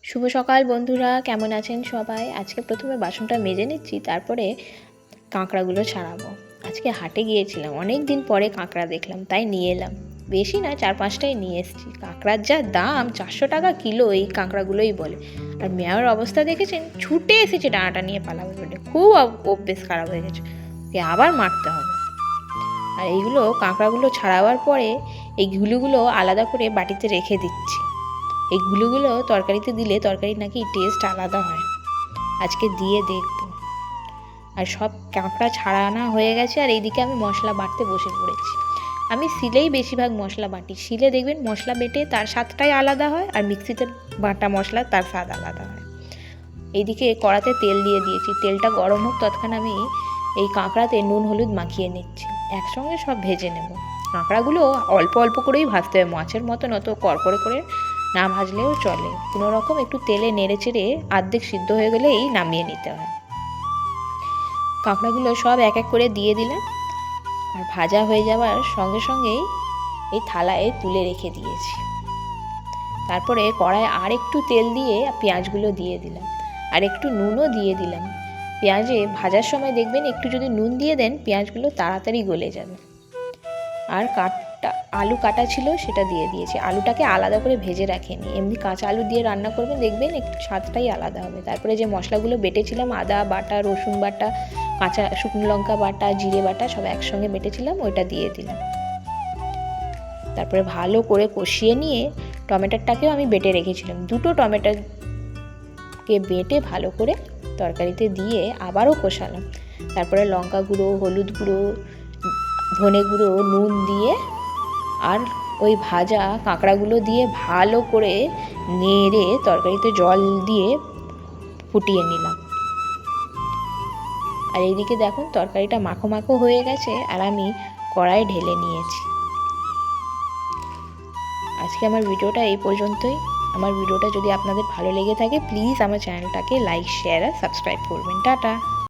শুভ সকাল বন্ধুরা, কেমন আছেন সবাই? আজকে প্রথমে বাসনটা মেজে নিচ্ছি, তারপরে কাঁকড়াগুলো ছাড়াবো। আজকে হাটে গিয়েছিলাম, অনেক দিন পরে কাঁকড়া দেখলাম, তাই নিয়ে এলাম। বেশি না, 4-5টাই নিয়ে এসেছি। কাঁকড়ার যা দাম, 400 টাকা কিলো এই কাঁকড়াগুলোই বলে। আর মেয়ের অবস্থা দেখেছেন, ছুটে এসেছে ডাঁটা নিয়ে পালাবে বলে। খুব অভ্যেস খারাপ হয়ে গেছে, ওকে আবার মারতে হবে। আর এইগুলো কাঁকড়াগুলো ছাড়াবার পরে এই ঘুলুগুলো আলাদা করে বাটিতে রেখে দিচ্ছি। এই ঘুলুগুলো তরকারিতে দিলে তরকারি নাকি টেস্ট আলাদা হয়। আজকে দিয়ে দেখব। আর সব কাঁকড়া ছাড়ানো হয়ে গেছে, আর এইদিকে আমি মশলা বাটতে বসে পড়েছি। আমি শিলেই বেশিরভাগ মশলা বাটি। শিলে দেখবেন মশলা বেটে তার স্বাদটাই আলাদা হয়, আর মিক্সিতে বাটা মশলা তার স্বাদ আলাদা হয়। এইদিকে কড়াতে তেল দিয়ে দিয়েছি, তেলটা গরম হোক তৎক্ষণ আমি এই কাঁকড়াতে নুন হলুদ মাখিয়ে নিচ্ছি। একসঙ্গে সব ভেজে নেব। কাঁকড়াগুলো অল্প অল্প করেই ভাজতে হবে, মাছের মতন অত কড়কড়ে করে না ভাজলেও চলে। কোনো রকম একটু তেলে নেড়ে চেড়ে অর্ধেক সিদ্ধ হয়ে গেলেই নামিয়ে নিতে হয়। কাঁকড়াগুলো সব এক এক করে দিয়ে দিলাম, আর ভাজা হয়ে যাওয়ার সঙ্গে সঙ্গেই এই থালায় তুলে রেখে দিয়েছি। তারপরে কড়ায় আর একটু তেল দিয়ে পেঁয়াজগুলো দিয়ে দিলাম, আর একটু নুনও দিয়ে দিলাম। পেঁয়াজে ভাজার সময় দেখবেন একটু যদি নুন দিয়ে দেন, পেঁয়াজগুলো তাড়াতাড়ি গলে যাবে। আর আলু কাটা ছিল, সেটা দিয়ে দিয়েছি। আলুটাকে আলাদা করে ভেজে রাখিনি, এমনি কাঁচা আলু দিয়ে রান্না করবেন, দেখবেন একটু স্বাদটাই আলাদা হবে। তারপরে যে মশলাগুলো বেটেছিলাম, আদা বাটা, রসুন বাটা, কাঁচা শুকনো লঙ্কা বাটা, জিরে বাটা, সব একসঙ্গে বেটেছিলাম, ওইটা দিয়ে দিলাম। তারপরে ভালো করে কষিয়ে নিয়ে টমেটোটাকেও আমি বেটে রেখেছিলাম, 2টো টমেটোকে বেটে ভালো করে তরকারিতে দিয়ে আবারও কষালাম। তারপরে লঙ্কা গুঁড়ো, হলুদ গুঁড়ো, ধনে গুঁড়ো, নুন দিয়ে আর ওই ভাজা কাঁকড়াগুলো দিয়ে ভালো করে নেড়ে তরকারিতে জল দিয়ে ফুটিয়ে নিলাম। আর এইদিকে দেখুন তরকারিটা মাখো মাখো হয়ে গেছে, আর আমি কড়াই ঢেলে নিয়েছি। আজকে আমার ভিডিওটা এই পর্যন্তই। আমার ভিডিওটা যদি আপনাদের ভালো লেগে থাকে, প্লিজ আমার চ্যানেলটাকে লাইক, শেয়ার আর সাবস্ক্রাইব করবেন। টাটা।